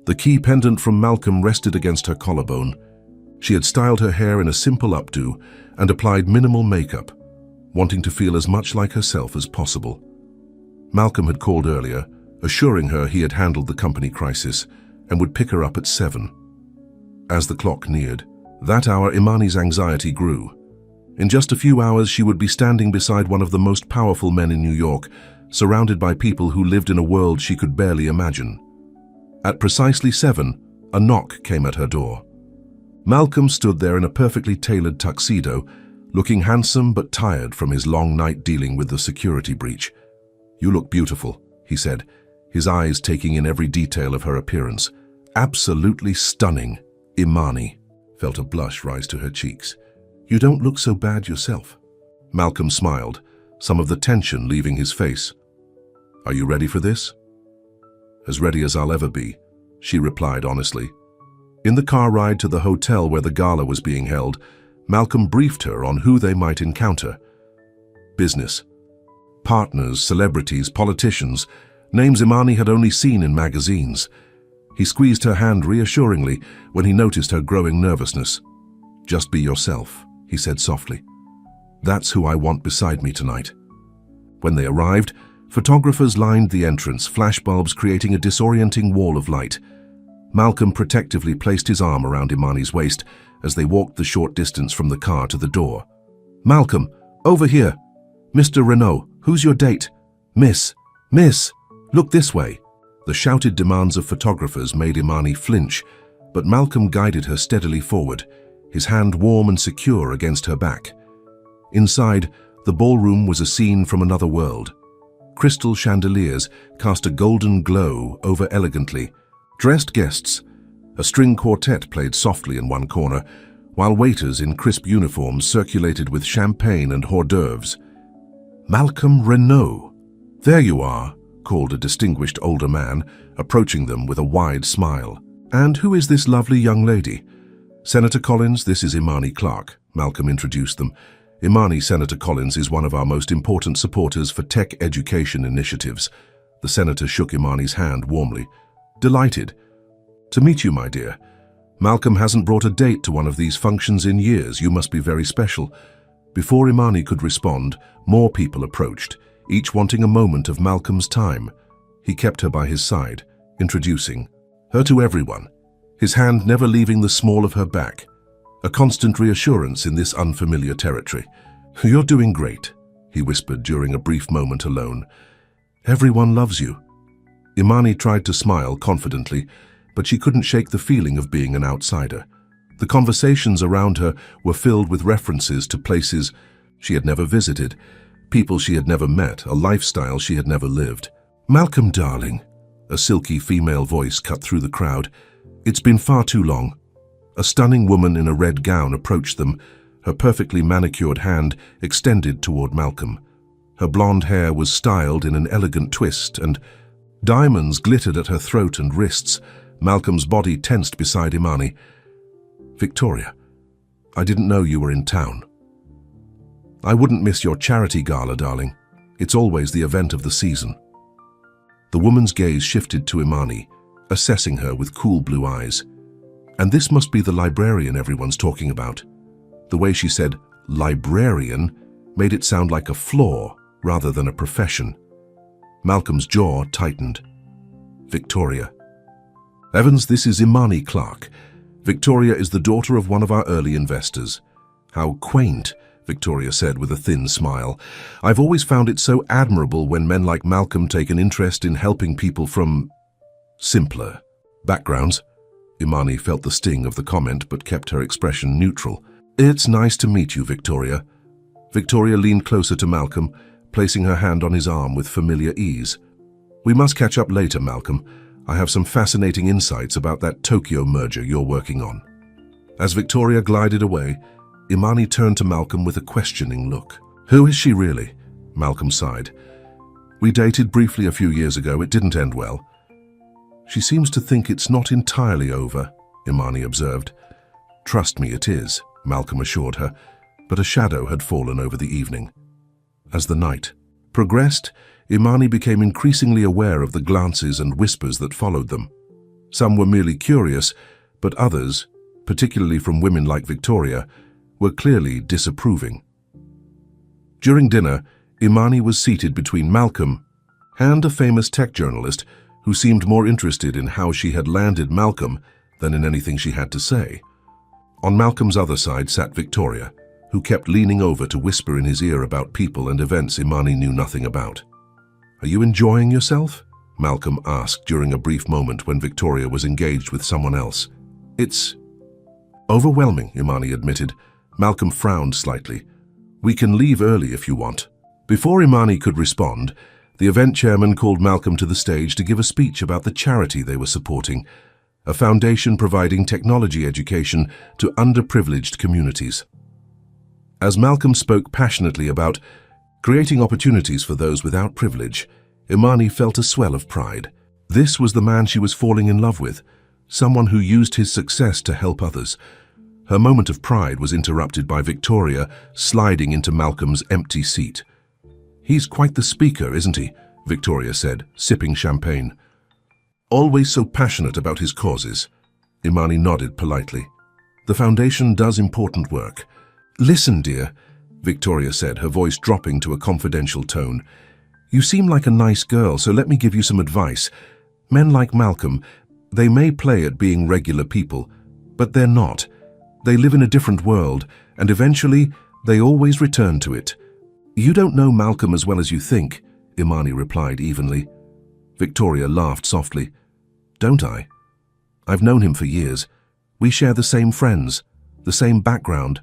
the key pendant from Malcolm rested against her collarbone. She had styled her hair in a simple updo and applied minimal makeup, wanting to feel as much like herself as possible. Malcolm had called earlier, assuring her he had handled the company crisis and would pick her up at 7. As the clock neared, that hour Imani's anxiety grew. In just a few hours she would be standing beside one of the most powerful men in New York, surrounded by people who lived in a world she could barely imagine. At precisely 7, a knock came at her door. Malcolm stood there in a perfectly tailored tuxedo, looking handsome but tired from his long night dealing with the security breach. You look beautiful, he said, his eyes taking in every detail of her appearance. Absolutely stunning. Imani felt a blush rise to her cheeks. You don't look so bad yourself. Malcolm smiled, some of the tension leaving his face. Are you ready for this? As ready as I'll ever be, she replied honestly. In the car ride to the hotel where the gala was being held, Malcolm briefed her on who they might encounter. Business. Partners, celebrities, politicians, names Imani had only seen in magazines. He squeezed her hand reassuringly when he noticed her growing nervousness. Just be yourself, he said softly. That's who I want beside me tonight. When they arrived, photographers lined the entrance, flashbulbs creating a disorienting wall of light. Malcolm protectively placed his arm around Imani's waist as they walked the short distance from the car to the door. Malcolm, over here. Mr. Renault, who's your date? Miss, look this way. The shouted demands of photographers made Imani flinch, but Malcolm guided her steadily forward, his hand warm and secure against her back. Inside, the ballroom was a scene from another world. Crystal chandeliers cast a golden glow over elegantly. Dressed guests, a string quartet played softly in one corner, while waiters in crisp uniforms circulated with champagne and hors d'oeuvres. Malcolm Renault. There you are, called a distinguished older man, approaching them with a wide smile. And who is this lovely young lady? Senator Collins, this is Imani Clark, Malcolm introduced them. Imani, Senator Collins, is one of our most important supporters for tech education initiatives. The senator shook Imani's hand warmly. Delighted to meet you, my dear. Malcolm hasn't brought a date to one of these functions in years. You must be very special. Before Imani could respond, more people approached, each wanting a moment of Malcolm's time. He kept her by his side, introducing her to everyone, his hand never leaving the small of her back, a constant reassurance in this unfamiliar territory. You're doing great, he whispered during a brief moment alone. Everyone loves you. Imani tried to smile confidently, but she couldn't shake the feeling of being an outsider. The conversations around her were filled with references to places she had never visited, people she had never met, a lifestyle she had never lived. Malcolm, darling, a silky female voice cut through the crowd. It's been far too long. A stunning woman in a red gown approached them, her perfectly manicured hand extended toward Malcolm. Her blonde hair was styled in an elegant twist, and diamonds glittered at her throat and wrists. Malcolm's body tensed beside Imani. Victoria. I didn't know you were in town. I wouldn't miss your charity gala, darling. It's always the event of the season. The woman's gaze shifted to Imani, assessing her with cool blue eyes. And this must be the librarian everyone's talking about. The way she said librarian made it sound like a flaw rather than a profession. Malcolm's jaw tightened. Victoria. Evans, this is Imani Clark. Victoria is the daughter of one of our early investors. How quaint, Victoria said with a thin smile. I've always found it so admirable when men like Malcolm take an interest in helping people from simpler backgrounds. Imani felt the sting of the comment but kept her expression neutral. It's nice to meet you, Victoria. Victoria leaned closer to Malcolm, placing her hand on his arm with familiar ease. We must catch up later, Malcolm. I have some fascinating insights about that Tokyo merger you're working on. As Victoria glided away, Imani turned to Malcolm with a questioning look. Who is she really? Malcolm sighed. We dated briefly a few years ago. It didn't end well. She seems to think it's not entirely over, Imani observed. Trust me, it is, Malcolm assured her, but a shadow had fallen over the evening. As the night progressed, Imani became increasingly aware of the glances and whispers that followed them. Some were merely curious, but others, particularly from women like Victoria, were clearly disapproving. During dinner, Imani was seated between Malcolm and a famous tech journalist who seemed more interested in how she had landed Malcolm than in anything she had to say. On Malcolm's other side sat Victoria, who kept leaning over to whisper in his ear about people and events Imani knew nothing about. Are you enjoying yourself? Malcolm asked during a brief moment when Victoria was engaged with someone else. It's overwhelming, Imani admitted. Malcolm frowned slightly. We can leave early if you want. Before Imani could respond, the event chairman called Malcolm to the stage to give a speech about the charity they were supporting, a foundation providing technology education to underprivileged communities. As Malcolm spoke passionately about creating opportunities for those without privilege, Imani felt a swell of pride. This was the man she was falling in love with, someone who used his success to help others. Her moment of pride was interrupted by Victoria sliding into Malcolm's empty seat. He's quite the speaker, isn't he? Victoria said, sipping champagne. Always so passionate about his causes. Imani nodded politely. The foundation does important work. Listen, dear, Victoria said, her voice dropping to a confidential tone. You seem like a nice girl, so let me give you some advice. Men like Malcolm, they may play at being regular people, but they're not. They live in a different world, and eventually they always return to it. You don't know Malcolm as well as you think, Imani replied evenly. Victoria laughed softly. Don't I? I've known him for years. We share the same friends, the same background,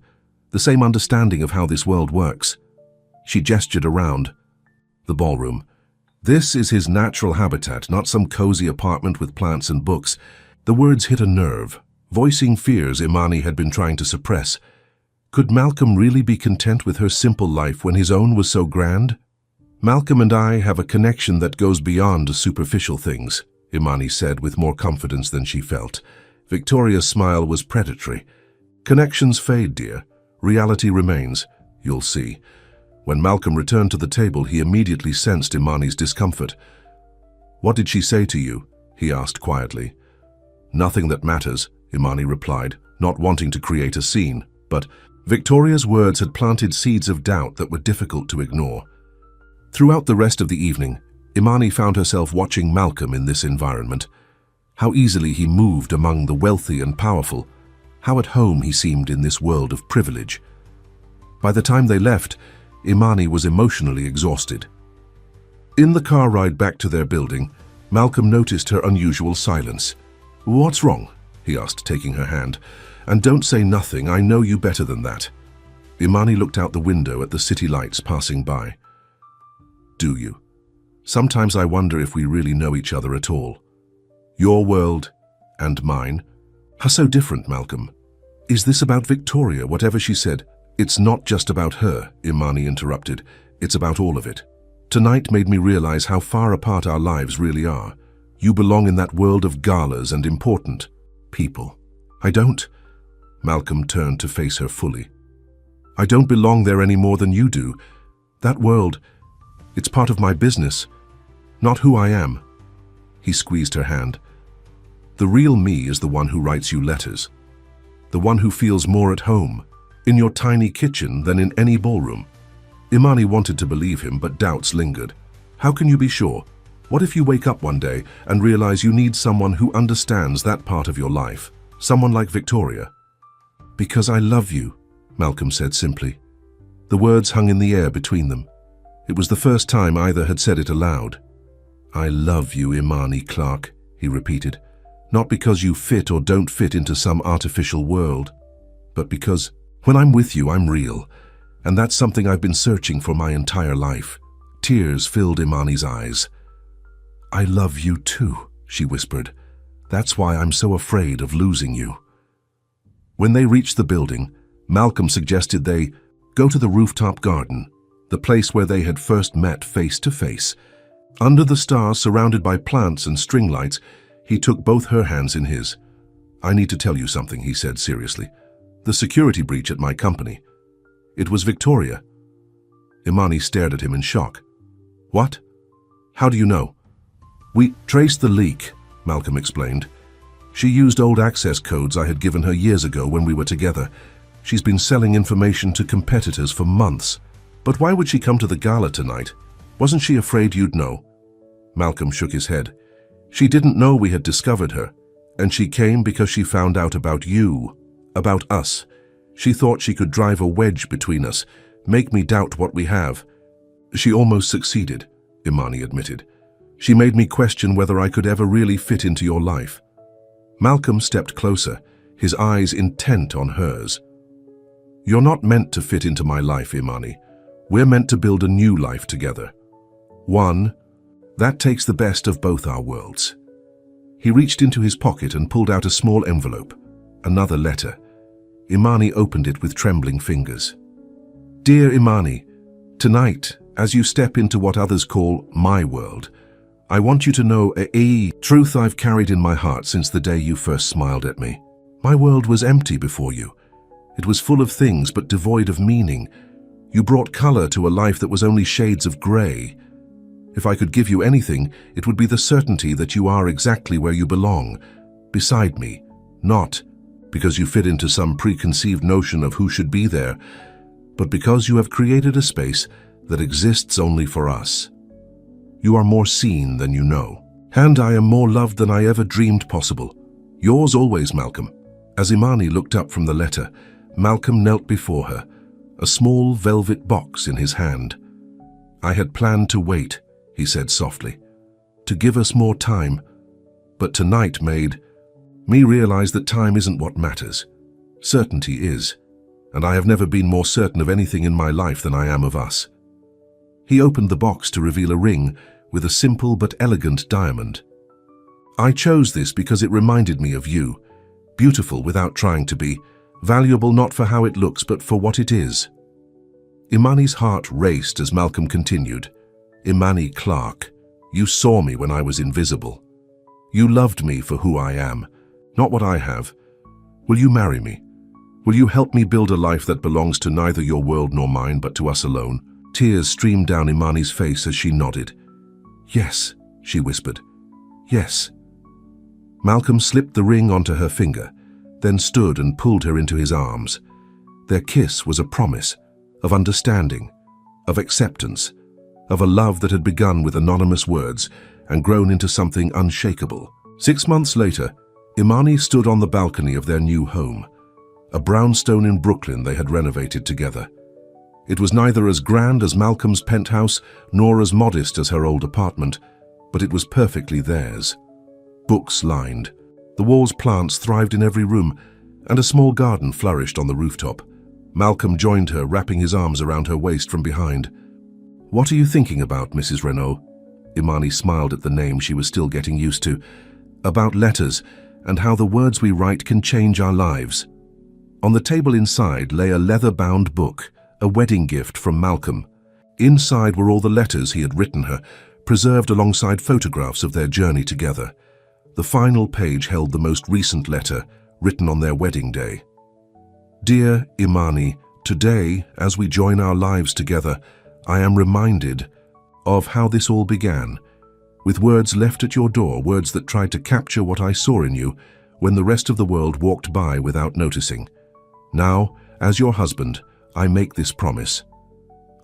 the same understanding of how this world works. She gestured around. The ballroom. This is his natural habitat, not some cozy apartment with plants and books. The words hit a nerve, voicing fears Imani had been trying to suppress. Could Malcolm really be content with her simple life when his own was so grand? Malcolm and I have a connection that goes beyond superficial things, Imani said with more confidence than she felt. Victoria's smile was predatory. Connections fade, dear. Reality remains. You'll see. When Malcolm returned to the table, he immediately sensed Imani's discomfort. What did she say to you? He asked quietly. Nothing that matters, Imani replied, not wanting to create a scene, but Victoria's words had planted seeds of doubt that were difficult to ignore. Throughout the rest of the evening, Imani found herself watching Malcolm in this environment. How easily he moved among the wealthy and powerful, how at home he seemed in this world of privilege. By the time they left, Imani was emotionally exhausted. In the car ride back to their building, Malcolm noticed her unusual silence. What's wrong? He asked, taking her hand. And don't say nothing, I know you better than that. Imani looked out the window at the city lights passing by. Do you? Sometimes I wonder if we really know each other at all. Your world and mine are so different, Malcolm. Is this about Victoria, whatever she said? It's not just about her, Imani interrupted. It's about all of it. Tonight made me realize how far apart our lives really are. You belong in that world of galas and important people. I don't. Malcolm turned to face her fully. I don't belong there any more than you do. That world, it's part of my business, not who I am. He squeezed her hand. The real me is the one who writes you letters. The one who feels more at home, in your tiny kitchen than in any ballroom. Imani wanted to believe him, but doubts lingered. How can you be sure? What if you wake up one day and realize you need someone who understands that part of your life? Someone like Victoria? Because I love you, Malcolm said simply. The words hung in the air between them. It was the first time either had said it aloud. I love you, Imani Clark, he repeated. Not because you fit or don't fit into some artificial world, but because when I'm with you, I'm real. And that's something I've been searching for my entire life. Tears filled Imani's eyes. I love you too, she whispered. That's why I'm so afraid of losing you. When they reached the building, Malcolm suggested they go to the rooftop garden, the place where they had first met face to face. Under the stars, surrounded by plants and string lights, he took both her hands in his. I need to tell you something, he said seriously. The security breach at my company. It was Victoria. Imani stared at him in shock. What? How do you know? We traced the leak, Malcolm explained. She used old access codes I had given her years ago when we were together. She's been selling information to competitors for months. But why would she come to the gala tonight? Wasn't she afraid you'd know? Malcolm shook his head. She didn't know we had discovered her, and she came because she found out about you, about us. She thought she could drive a wedge between us, make me doubt what we have. She almost succeeded, Imani admitted. She made me question whether I could ever really fit into your life. Malcolm stepped closer, his eyes intent on hers. You're not meant to fit into my life, Imani. We're meant to build a new life together. One that takes the best of both our worlds. He reached into his pocket and pulled out a small envelope, another letter. Imani opened it with trembling fingers. Dear Imani, tonight, as you step into what others call my world, I want you to know a truth I've carried in my heart since the day you first smiled at me. My world was empty before you. It was full of things but devoid of meaning. You brought color to a life that was only shades of gray. If I could give you anything, it would be the certainty that you are exactly where you belong, beside me, not because you fit into some preconceived notion of who should be there, but because you have created a space that exists only for us. You are more seen than you know, and I am more loved than I ever dreamed possible. Yours always, Malcolm. As Imani looked up from the letter, Malcolm knelt before her, a small velvet box in his hand. I had planned to wait, he said softly, to give us more time, but tonight made me realize that time isn't what matters. Certainty is, and I have never been more certain of anything in my life than I am of us. He opened the box to reveal a ring with a simple but elegant diamond. I chose this because it reminded me of you, beautiful without trying to be, valuable not for how it looks but for what it is. Imani's heart raced as Malcolm continued. Imani Clark, you saw me when I was invisible. You loved me for who I am, not what I have. Will you marry me? Will you help me build a life that belongs to neither your world nor mine, but to us alone? Tears streamed down Imani's face as she nodded. Yes, she whispered. Yes. Malcolm slipped the ring onto her finger, then stood and pulled her into his arms. Their kiss was a promise of understanding, of acceptance, of a love that had begun with anonymous words and grown into something unshakable. 6 months later, Imani stood on the balcony of their new home, a brownstone in Brooklyn they had renovated together. It was neither as grand as Malcolm's penthouse nor as modest as her old apartment, but it was perfectly theirs. Books lined. The wall's plants thrived in every room, and a small garden flourished on the rooftop. Malcolm joined her, wrapping his arms around her waist from behind. What are you thinking about, Mrs. Renault? Imani smiled at the name she was still getting used to. About letters, and how the words we write can change our lives. On the table inside lay a leather-bound book, a wedding gift from Malcolm. Inside were all the letters he had written her, preserved alongside photographs of their journey together. The final page held the most recent letter, written on their wedding day. Dear Imani, today, as we join our lives together, I am reminded of how this all began, with words left at your door, words that tried to capture what I saw in you when the rest of the world walked by without noticing. Now, as your husband, I make this promise.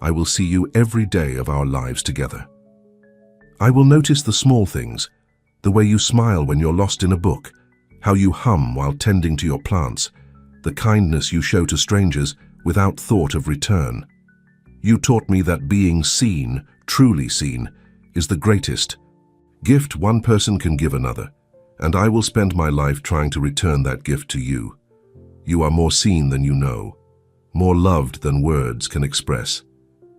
I will see you every day of our lives together. I will notice the small things, the way you smile when you're lost in a book, how you hum while tending to your plants, the kindness you show to strangers without thought of return. You taught me that being seen, truly seen, is the greatest gift one person can give another, and I will spend my life trying to return that gift to you. You are more seen than you know, more loved than words can express,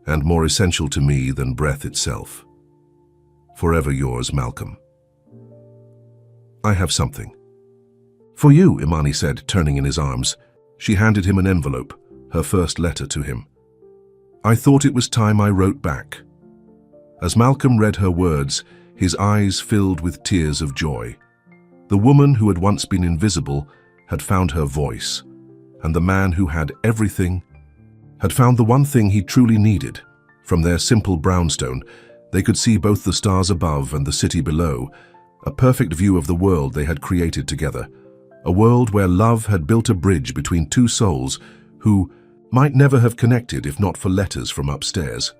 and more essential to me than breath itself. Forever yours, Malcolm. I have something. For you, Imani said, turning in his arms. She handed him an envelope, her first letter to him. I thought it was time I wrote back. As Malcolm read her words, his eyes filled with tears of joy. The woman who had once been invisible had found her voice, and the man who had everything had found the one thing he truly needed. From their simple brownstone, they could see both the stars above and the city below, a perfect view of the world they had created together, a world where love had built a bridge between two souls who might never have connected if not for letters from upstairs.